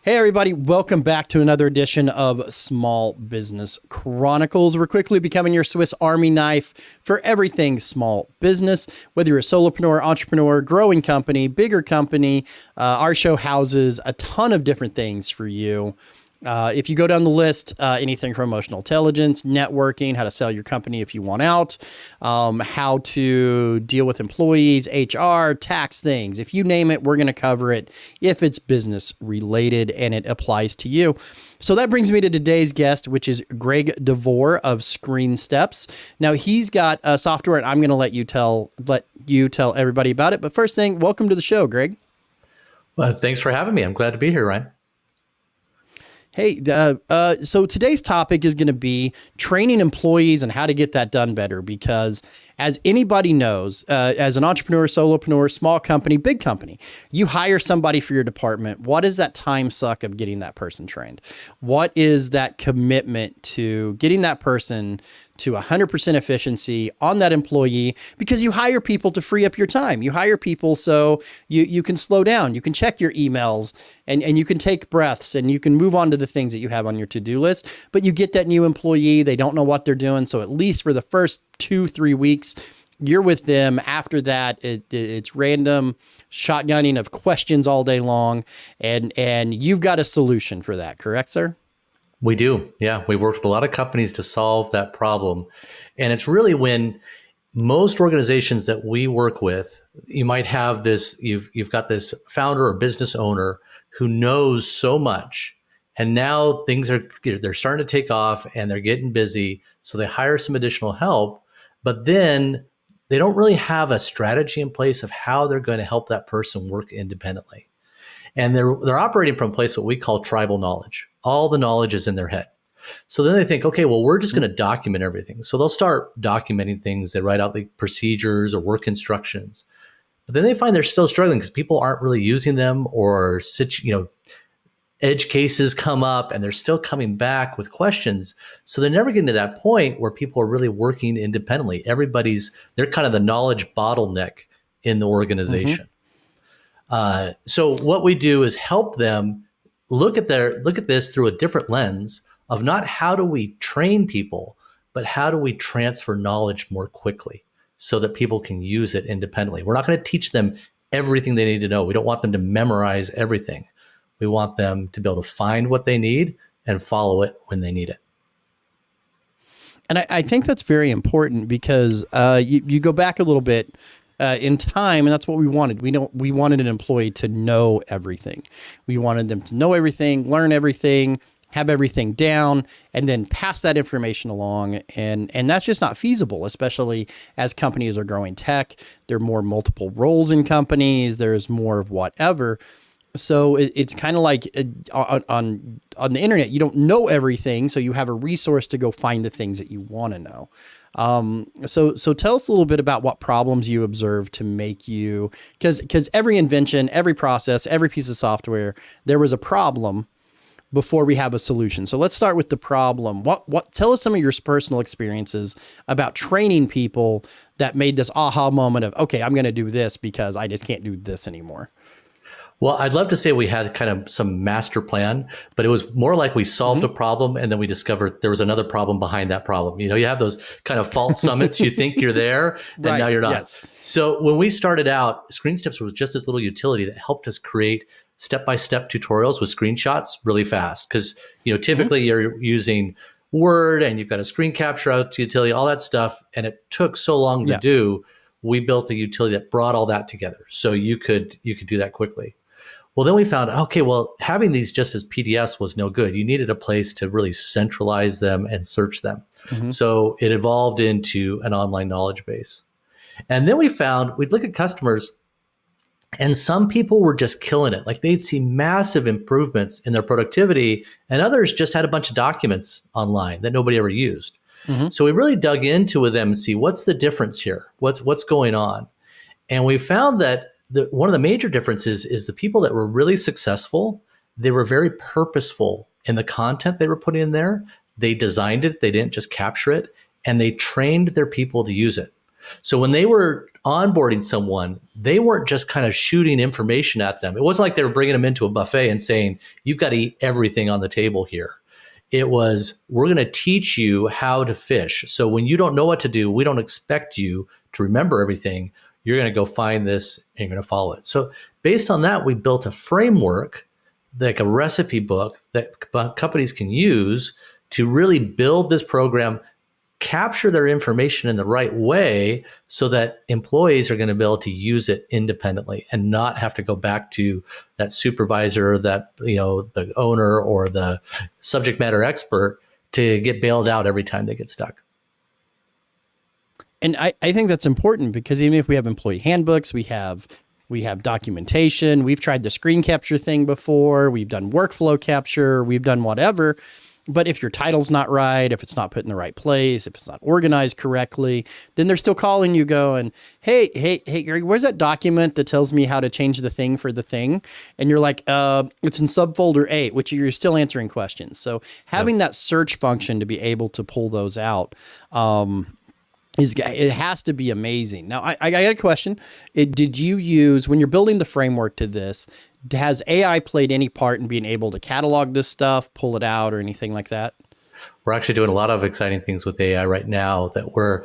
Hey, everybody. Welcome back to another edition of Small Business Chronicles. We're quickly becoming your Swiss Army knife for everything small business. Whether you're a solopreneur, entrepreneur, growing company, bigger company, our show houses a ton of different things for you. If you go down the list, anything from emotional intelligence, networking, how to sell your company if you want out, how to deal with employees, HR, tax things. If you name it, we're going to cover it if it's business related and it applies to you. So that brings me to today's guest, which is Greg DeVore of Screen Steps. Now he's got a software, and I'm going to let you tell everybody about it. But first thing, welcome to the show, Greg. Well, thanks for having me. I'm glad to be here, Ryan. Hey, so today's topic is going to be training employees and how to get that done better, because as anybody knows, as an entrepreneur, solopreneur, small company, big company, you hire somebody for your department. What is that time suck of getting that person trained? What is that commitment to getting that person to 100% efficiency on that employee? Because you hire people to free up your time. You hire people so you can slow down, you can check your emails, and you can take breaths, and you can move on to the things that you have on your to-do list. But you get that new employee, they don't know what they're doing. So at least for the first 2-3 weeks, you're with them. After that, it's random shotgunning of questions all day long. And you've got a solution for that, correct, sir? We do. Yeah. We work with a lot of companies to solve that problem. And it's really when most organizations that we work with, you might have this, you've got this founder or business owner who knows so much. And now they're starting to take off and they're getting busy. So they hire some additional help, but then they don't really have a strategy in place of how they're going to help that person work independently. And they're operating from a place what we call tribal knowledge. All the knowledge is in their head. So then they think, okay, well, we're just going to document everything. So they'll start documenting things. They write out the procedures or work instructions. But then they find they're still struggling because people aren't really using them, or edge cases come up and they're still coming back with questions. So they're never getting to that point where people are really working independently. They're kind of the knowledge bottleneck in the organization. So what we do is help them look at this through a different lens of not how do we train people, but how do we transfer knowledge more quickly so that people can use it independently. We're not going to teach them everything they need to know. We don't want them to memorize everything. We want them to be able to find what they need and follow it when they need it. And I think that's very important, because you go back a little bit in time, and that's what we wanted. We wanted an employee to know everything. We wanted them to know everything, learn everything, have everything down, and then pass that information along. And that's just not feasible, especially as companies are growing tech. There are more multiple roles in companies. There's more of whatever. So it's kind of like on the internet, you don't know everything, so you have a resource to go find the things that you want to know. So tell us a little bit about what problems you observed to make you, because every invention, every process, every piece of software, there was a problem before we have a solution. So let's start with the problem. Tell us some of your personal experiences about training people that made this aha moment of, okay, I'm going to do this because I just can't do this anymore. Well, I'd love to say we had kind of some master plan, but it was more like we solved a problem and then we discovered there was another problem behind that problem. You have those kind of false summits. You think you're there and Right. now you're not. Yes. So when we started out, Screen Steps was just this little utility that helped us create step-by-step tutorials with screenshots really fast. Because, typically you're using Word and you've got a screen capture out utility, all that stuff. And it took so long to do. We built a utility that brought all that together. So you could do that quickly. Well, then we found, okay, well, having these just as PDFs was no good. You needed a place to really centralize them and search them. So it evolved into an online knowledge base. And then we found, we'd look at customers, and some people were just killing it. Like they'd see massive improvements in their productivity, and others just had a bunch of documents online that nobody ever used. So we really dug into with them and see what's the difference here? What's going on? And we found that one of the major differences is the people that were really successful, they were very purposeful in the content they were putting in there. They designed it. They didn't just capture it, and they trained their people to use it. So when they were onboarding someone, they weren't just kind of shooting information at them. It wasn't like they were bringing them into a buffet and saying, you've got to eat everything on the table here. It was, we're going to teach you how to fish. So when you don't know what to do, we don't expect you to remember everything. You're going to go find this and you're going to follow it. So based on that, we built a framework, like a recipe book that companies can use to really build this program, capture their information in the right way so that employees are going to be able to use it independently and not have to go back to that supervisor, that, the owner or the subject matter expert to get bailed out every time they get stuck. And I think that's important because even if we have employee handbooks, we have documentation, we've tried the screen capture thing before, we've done workflow capture, we've done whatever. But if your title's not right, if it's not put in the right place, if it's not organized correctly, then they're still calling you going, hey, Greg, where's that document that tells me how to change the thing for the thing? And you're like, it's in subfolder 8, which you're still answering questions. So having that search function to be able to pull those out, it has to be amazing. Now, I got a question. Did you use, when you're building the framework to this, has AI played any part in being able to catalog this stuff, pull it out, or anything like that? We're actually doing a lot of exciting things with AI right now that we're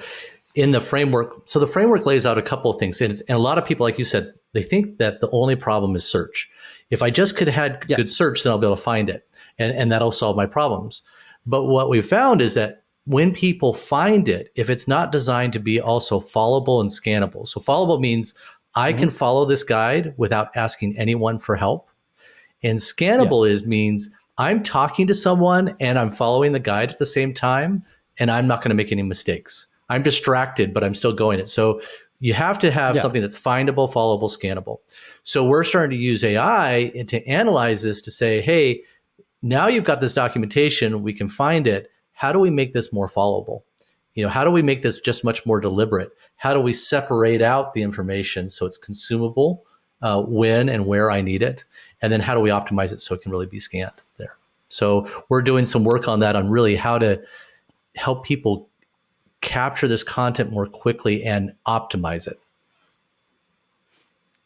in the framework. So the framework lays out a couple of things. And a lot of people, like you said, they think that the only problem is search. If I just could have had good search, then I'll be able to find it. And that'll solve my problems. But what we've found is that when people find it, if it's not designed to be also followable and scannable. So followable means I can follow this guide without asking anyone for help. And scannable means I'm talking to someone and I'm following the guide at the same time, and I'm not going to make any mistakes. I'm distracted, but I'm still going it. So you have to have something that's findable, followable, scannable. So we're starting to use AI to analyze this to say, hey, now you've got this documentation, we can find it. How do we make this more followable? How do we make this just much more deliberate? How do we separate out the information so it's consumable when and where I need it? And then how do we optimize it so it can really be scanned there? So we're doing some work on that, on really how to help people capture this content more quickly and optimize it.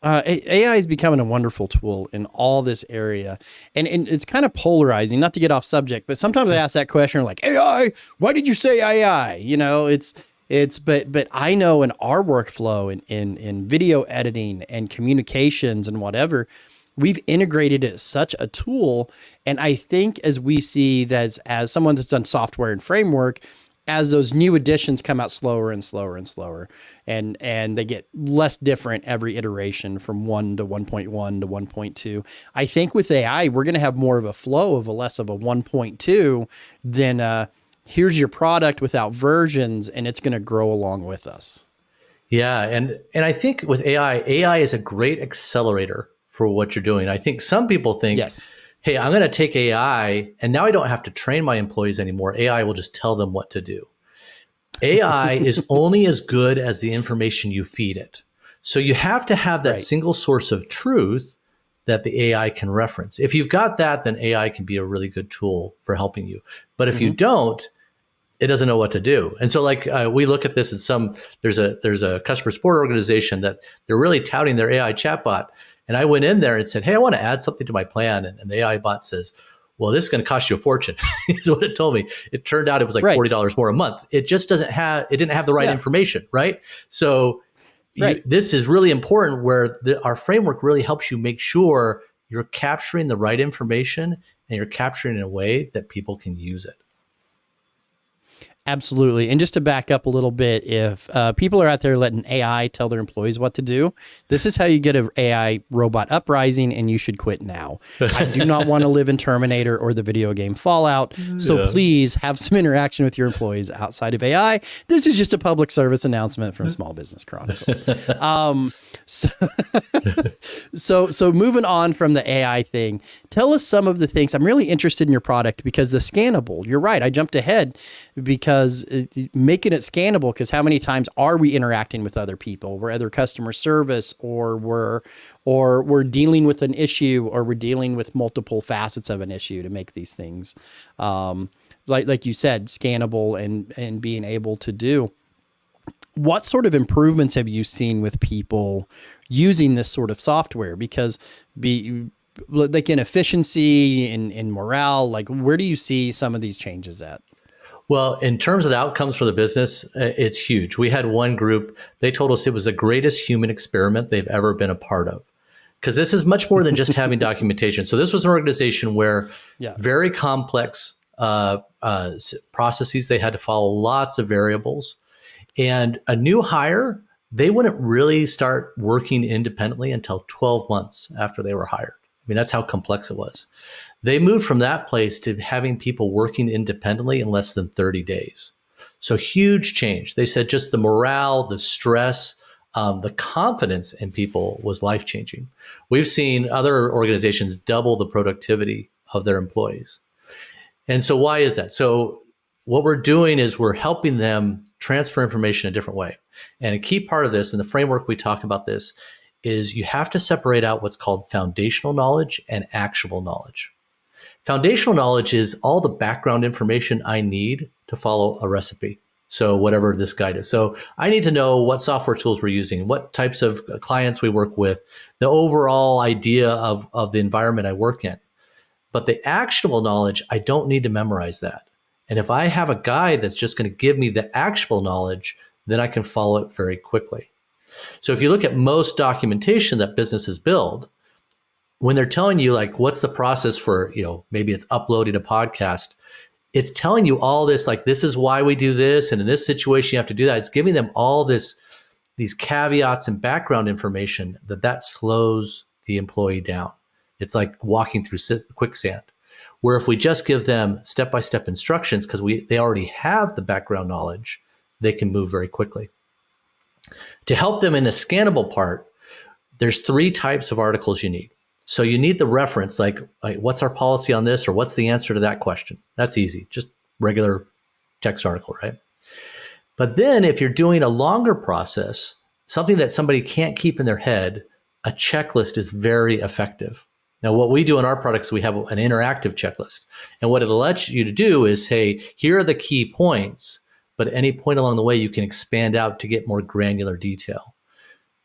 AI is becoming a wonderful tool in all this area. And it's kind of polarizing, not to get off subject, but sometimes I ask that question like, AI, why did you say AI? But I know in our workflow, in video editing and communications and whatever, we've integrated it as such a tool. And I think as we see that as someone that's done software and framework, as those new additions come out slower and slower and slower, and they get less different every iteration from 1 to 1.1 to 1.2. I think with AI, we're going to have more of a flow of less of a 1.2 than here's your product without versions, and it's going to grow along with us. Yeah, and I think with AI is a great accelerator for what you're doing. I think some people think, hey, I'm going to take AI and now I don't have to train my employees anymore. AI will just tell them what to do. AI is only as good as the information you feed it. So you have to have that single source of truth that the AI can reference. If you've got that, then AI can be a really good tool for helping you. But if you don't, it doesn't know what to do. And so we look at this in there's a customer support organization that they're really touting their AI chatbot. And I went in there and said, hey, I want to add something to my plan. And the AI bot says, well, this is going to cost you a fortune, is what it told me. It turned out it was like $40 more a month. It just didn't have the right information, right? So this is really important where our framework really helps you make sure you're capturing the right information and you're capturing it in a way that people can use it. Absolutely. And just to back up a little bit, if people are out there letting AI tell their employees what to do, this is how you get an AI robot uprising, and you should quit now. I do not want to live in Terminator or the video game Fallout. So please have some interaction with your employees outside of AI. This is just a public service announcement from Small Business Chronicles. So moving on from the AI thing, tell us some of the things. I'm really interested in your product because the scannable, you're right. I jumped ahead because making it scannable, because how many times are we interacting with other people? We're either customer service or we're dealing with an issue, or we're dealing with multiple facets of an issue to make these things, like you said, scannable and being able to do. what sort of improvements have you seen with people using this sort of software? Because like in efficiency, in morale, like where do you see some of these changes at? Well, in terms of the outcomes for the business, it's huge. We had one group, they told us it was the greatest human experiment they've ever been a part of. Because this is much more than just having documentation. So this was an organization where very complex processes, they had to follow lots of variables. And a new hire, they wouldn't really start working independently until 12 months after they were hired. I mean, that's how complex it was. They moved from that place to having people working independently in less than 30 days. So huge change. They said just the morale, the stress, the confidence in people was life-changing. We've seen other organizations double the productivity of their employees. And so why is that? So what we're doing is we're helping them transfer information a different way. And a key part of this, and the framework we talk about this, is you have to separate out what's called foundational knowledge and actionable knowledge. Foundational knowledge is all the background information I need to follow a recipe. So whatever this guide is. So I need to know what software tools we're using, what types of clients we work with, the overall idea of the environment I work in. But the actionable knowledge, I don't need to memorize that. And if I have a guide that's just going to give me the actionable knowledge, then I can follow it very quickly. So if you look at most documentation that businesses build, when they're telling you like, what's the process for, maybe it's uploading a podcast, it's telling you all this, like, this is why we do this. And in this situation, you have to do that. It's giving them all these caveats and background information that slows the employee down. It's like walking through quicksand, where if we just give them step-by-step instructions, because they already have the background knowledge, they can move very quickly. To help them in the scannable part, there's 3 types of articles you need. So you need the reference, like what's our policy on this, or what's the answer to that question? That's easy, just regular text article, right? But then if you're doing a longer process, something that somebody can't keep in their head, a checklist is very effective. Now, what we do in our products, we have an interactive checklist. And what it allows you to do is, hey, here are the key points, but at any point along the way, you can expand out to get more granular detail.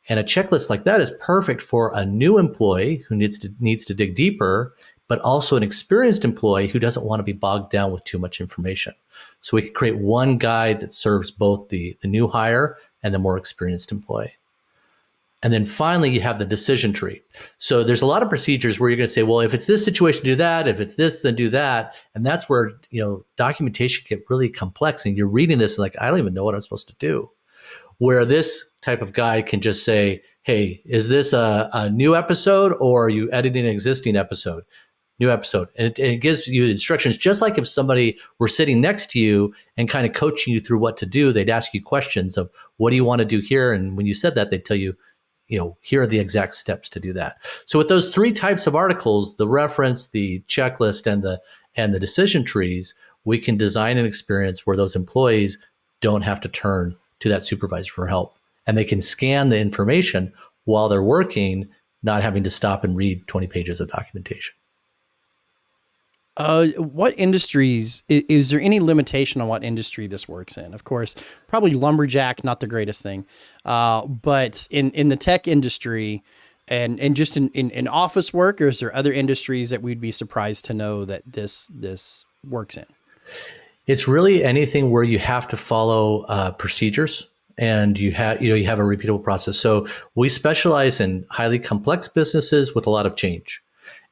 And a checklist like that is perfect for a new employee who needs to dig deeper, but also an experienced employee who doesn't want to be bogged down with too much information. So we can create one guide that serves both the new hire and the more experienced employee. And then finally, you have the decision tree. So there's a lot of procedures where you're going to say, well, if it's this situation, do that. If it's this, then do that. And that's where, documentation get really complex. And you're reading this like, I don't even know what I'm supposed to do. Where this type of guide can just say, hey, is this a new episode, or are you editing an existing episode? New episode. And it gives you instructions, just like if somebody were sitting next to you and kind of coaching you through what to do. They'd ask you questions of, what do you want to do here? And when you said that, they'd tell you, here are the exact steps to do that. So with those 3 types of articles, the reference, the checklist, and the decision trees, we can design an experience where those employees don't have to turn to that supervisor for help. And they can scan the information while they're working, not having to stop and read 20 pages of documentation. What industries, is there any limitation on what industry this works in? Of course, probably lumberjack, not the greatest thing. But in the tech industry and just in office work, or is there other industries that we'd be surprised to know that this works in? It's really anything where you have to follow procedures, and you have a repeatable process. So we specialize in highly complex businesses with a lot of change.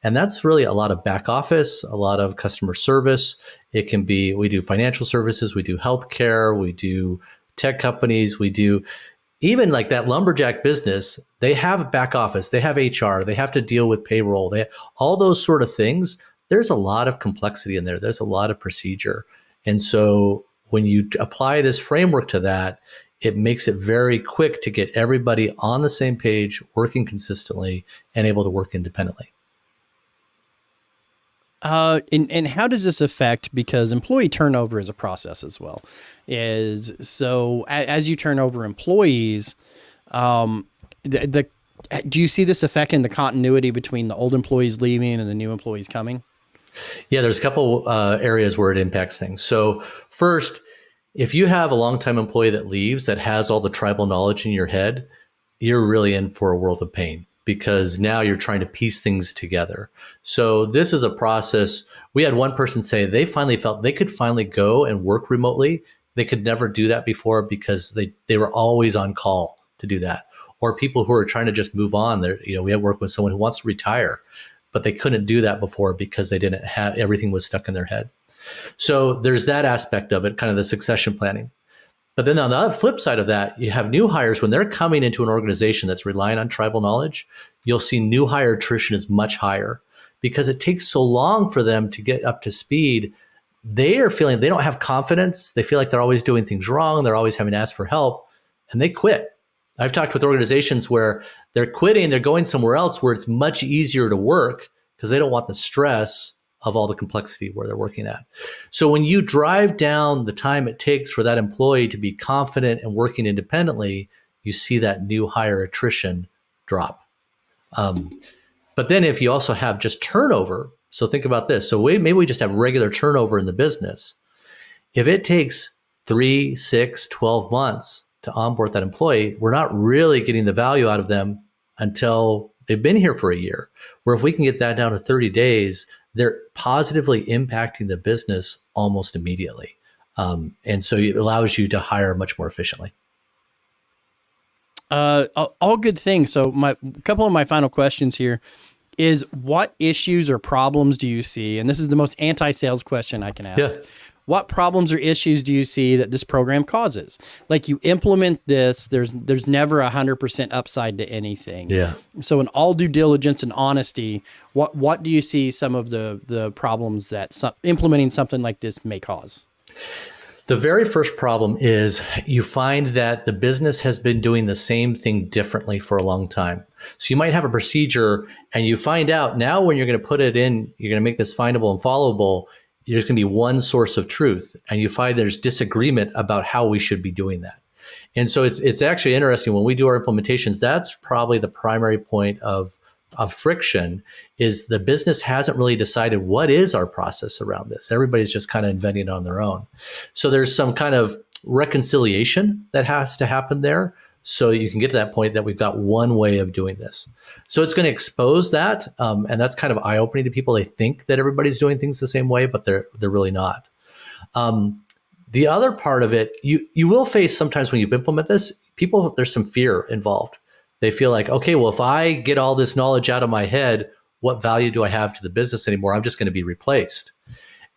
And that's really a lot of back office, a lot of customer service. It can be, we do financial services, we do healthcare, we do tech companies, we do even like that lumberjack business. They have a back office, they have HR, they have to deal with payroll, they all those sort of things. There's a lot of complexity in there. There's a lot of procedure. And so when you apply this framework to that, it makes it very quick to get everybody on the same page, working consistently, and able to work independently. And how does this affect, because employee turnover is a process as well, as you turn over employees, do you see this affecting the continuity between the old employees leaving and the new employees coming? Yeah, there's a couple areas where it impacts things. So first, If you have a longtime employee that leaves that has all the tribal knowledge in your head, you're really in for a world of pain because now you're trying to piece things together. So this is a process. We had one person say they finally felt they could finally go and work remotely. They could never do that before because they were always on call to do that. Or people who are trying to just move on. We had worked with someone who wants to retire, but they couldn't do that before because they didn't have, everything was stuck in their head. So there's that aspect of it, kind of the succession planning. But then on the flip side of that, you have new hires. When they're coming into an organization that's relying on tribal knowledge, you'll see new hire attrition is much higher because it takes so long for them to get up to speed. They are feeling they don't have confidence. They feel like they're always doing things wrong. They're always having to ask for help, and they quit. I've talked with organizations where they're quitting, they're going somewhere else where it's much easier to work because they don't want the stress of all the complexity where they're working at. So when you drive down the time it takes for that employee to be confident and working independently, you see that new hire attrition drop. But then if you also have just turnover, so think about this. So maybe we just have regular turnover in the business. If it takes 3, 6, 12 months to onboard that employee, we're not really getting the value out of them until they've been here for a year. Where if we can get that down to 30 days, they're positively impacting the business almost immediately. And so it allows you to hire much more efficiently. All good things. So a couple of my final questions here is, what issues or problems do you see? And this is the most anti-sales question I can ask. Yeah. What problems or issues do you see that this program causes? Like, you implement this, there's never 100% upside to anything. Yeah. So in all due diligence and honesty, what do you see some of the problems that implementing something like this may cause? The very first problem is you find that the business has been doing the same thing differently for a long time. So you might have a procedure and you find out now when you're going to put it in, you're going to make this findable and followable, there's going to be one source of truth, and you find there's disagreement about how we should be doing that. And so it's actually interesting when we do our implementations, that's probably the primary point of friction, is the business hasn't really decided what is our process around this. Everybody's just kind of inventing it on their own. So there's some kind of reconciliation that has to happen there, so you can get to that point that we've got one way of doing this. So it's going to expose that, and that's kind of eye-opening to people. They think that everybody's doing things the same way, but they're really not. The other part of it, you will face sometimes when you implement this, there's some fear involved. They feel like, okay, well, if I get all this knowledge out of my head, what value do I have to the business anymore? I'm just going to be replaced.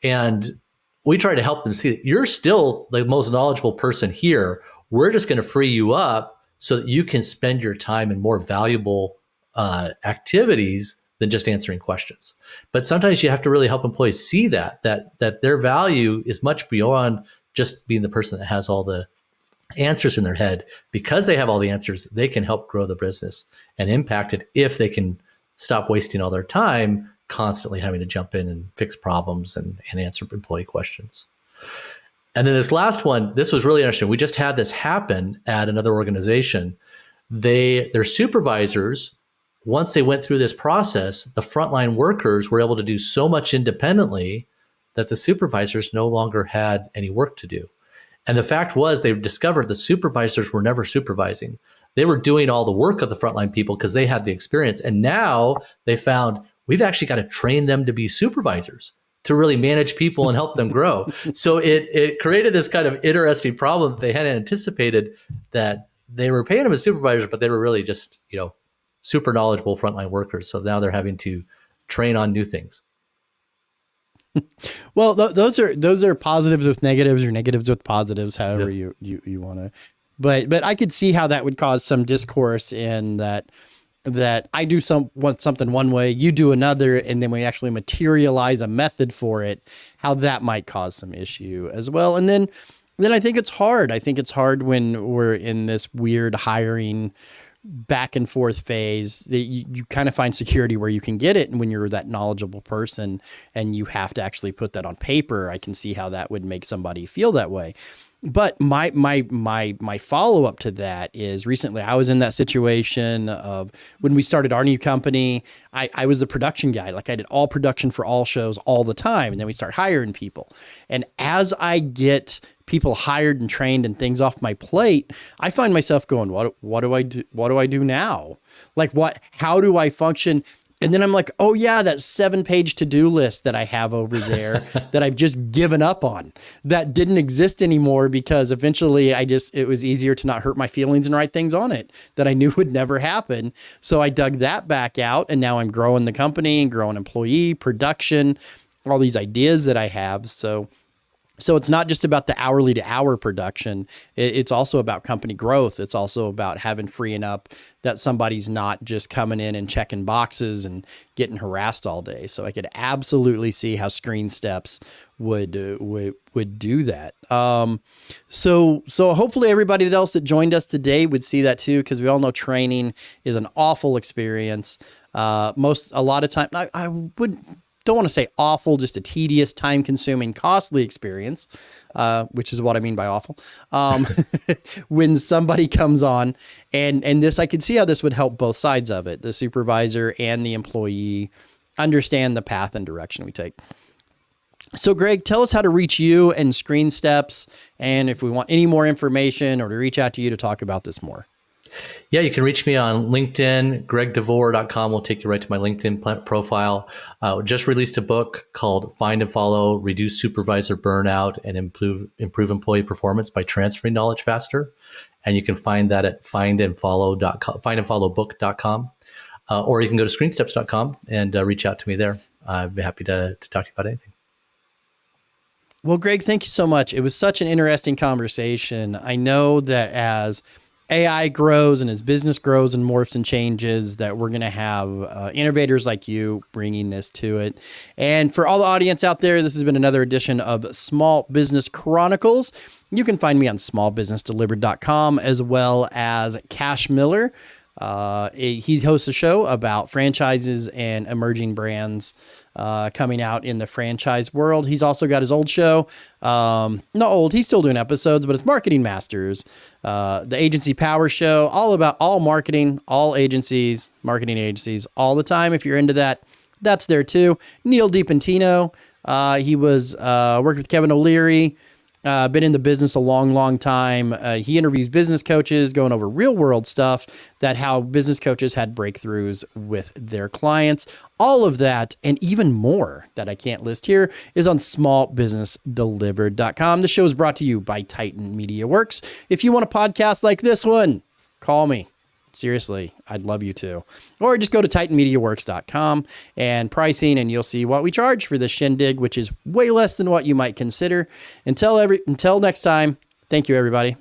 And we try to help them see that you're still the most knowledgeable person here. We're just going to free you up so that you can spend your time in more valuable activities than just answering questions. But sometimes you have to really help employees see that their value is much beyond just being the person that has all the answers in their head. Because they have all the answers, they can help grow the business and impact it if they can stop wasting all their time constantly having to jump in and fix problems and answer employee questions. And then this last one, this was really interesting. We just had this happen at another organization. Their supervisors, once they went through this process, the frontline workers were able to do so much independently that the supervisors no longer had any work to do. And the fact was, they discovered the supervisors were never supervising. They were doing all the work of the frontline people because they had the experience. And now they found we've actually got to train them to be supervisors, to really manage people and help them grow. So it created this kind of interesting problem that they hadn't anticipated, that they were paying them as supervisors, but they were really just, super knowledgeable frontline workers. So now they're having to train on new things. Well, those are positives with negatives, or negatives with positives, however you want to. But I could see how that would cause some discourse in that I do want something one way, you do another, and then we actually materialize a method for it, how that might cause some issue as well. And then I think it's hard. I think it's hard when we're in this weird hiring back and forth phase that you kind of find security where you can get it. And when you're that knowledgeable person and you have to actually put that on paper, I can see how that would make somebody feel that way. But my follow-up to that is, recently I was in that situation of when we started our new company, I was the production guy. Like, I did all production for all shows all the time. And then we start hiring people. And as I get people hired and trained and things off my plate, I find myself going, what do I do? What do I do now? Like how do I function? And then I'm like, oh yeah, that 7-page to-do list that I have over there that I've just given up on, that didn't exist anymore because eventually it was easier to not hurt my feelings and write things on it that I knew would never happen. So I dug that back out, and now I'm growing the company and growing employee production, all these ideas that I have. So it's not just about the hourly to hour production. It's also about company growth. It's also about having freeing up that somebody's not just coming in and checking boxes and getting harassed all day. So I could absolutely see how Screen Steps would do that. So hopefully everybody else that joined us today would see that too, because we all know training is an awful experience. A lot of time, I don't want to say awful, just a tedious, time-consuming, costly experience, which is what I mean by awful. When somebody comes on, and this, I could see how this would help both sides of it, the supervisor and the employee, understand the path and direction we take. So Greg, tell us how to reach you and Screen Steps, and if we want any more information or to reach out to you to talk about this more. Yeah, you can reach me on LinkedIn. GregDeVore.com will take you right to my LinkedIn profile. Just released a book called Find and Follow, Reduce Supervisor Burnout and Improve Employee Performance by Transferring Knowledge Faster. And you can find that at findandfollowbook.com. Or you can go to screensteps.com and reach out to me there. I'd be happy to talk to you about anything. Well, Greg, thank you so much. It was such an interesting conversation. I know that as AI grows and as business grows and morphs and changes, that we're going to have innovators like you bringing this to it. And for all the audience out there, this has been another edition of Small Business Chronicles. You can find me on smallbusinessdelivered.com as well as Cash Miller. He hosts a show about franchises and emerging brands coming out in the franchise world. He's also got his old show. Not old, he's still doing episodes, but it's Marketing Masters, the Agency Power Show, all about all marketing, all agencies, marketing agencies, all the time. If you're into that, that's there too. Neil DiPentino, he was worked with Kevin O'Leary. Been in the business a long time. He interviews business coaches going over real world stuff, that how business coaches had breakthroughs with their clients. All of that and even more that I can't list here is on smallbusinessdelivered.com. The show is brought to you by Titan Media Works. If you want a podcast like this one, call me. Seriously, I'd love you to. Or just go to titanmediaworks.com and pricing, and you'll see what we charge for this shindig, which is way less than what you might consider. Until next time, thank you, everybody.